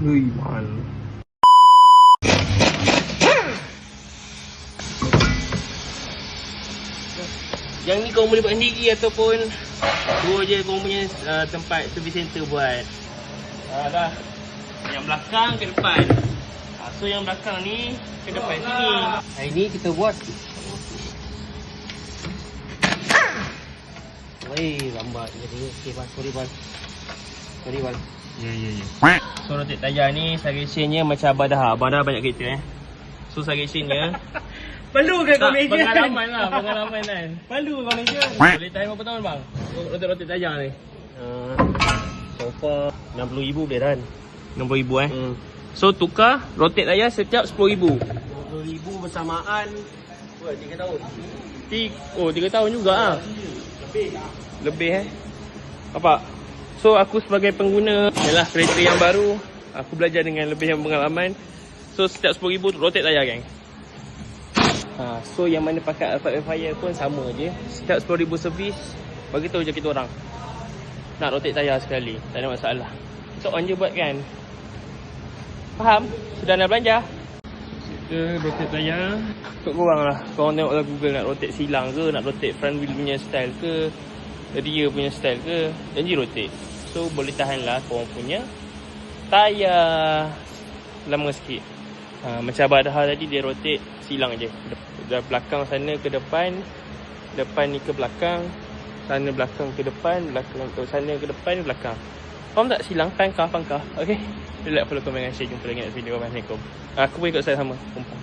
Ui, mahal. Yang ni kau boleh buat sendiri ataupun dua je kau punya tempat service center buat. Dah. Yang belakang ke depan. So yang belakang ni ke depan sini. Hari ni kita buat. Wei, lambat jadi. Okey, bang. Sorry, bang. Sorry, bang. Ya. So rotate tayar ni suggestionnya macam Abah dah. Abah dah banyak kereta So suggestionnya Perlu ke kau meja? pengalaman lah, pengalaman kan. Perlu kau meja. Boleh tahan berapa tahun bang? Rotate tayar ni. So far 60,000 boleh kan? 60,000 So tukar rotate tayar setiap 10,000. 20,000 bersamaan. Buat 3 tahun. 3 tahun juga ah. Lebih Nampak? So aku sebagai pengguna yalah kereta yang baru, aku belajar dengan lebih yang pengalaman. So setiap 10,000 rotate tayar geng. So yang mana pakai Alphard Fire pun sama je. Setiap 10,000 servis, bagi tahu je kita orang nak rotate tayar sekali, tak ada masalah. So on je buat kan. Faham? Sudah nak belanja? Kita rotate tayar. Untuk korang lah, korang tengoklah Google nak rotate silang ke, nak rotate front wheel punya style ke, rear punya style ke, janji rotate. So boleh tahan lah korang punya tayar lama sikit. Macam Abah Daha tadi dia rotate silang je. Dari belakang sana ke depan, depan ni ke belakang, sana belakang ke depan, belakang ke sana ke depan, belakang. Faham tak silang? Pangkah. Okay? Like, follow, komen dan share. Jumpa lagi next video. Assalamualaikum. Aku pun ikut saya sama. Kumpul.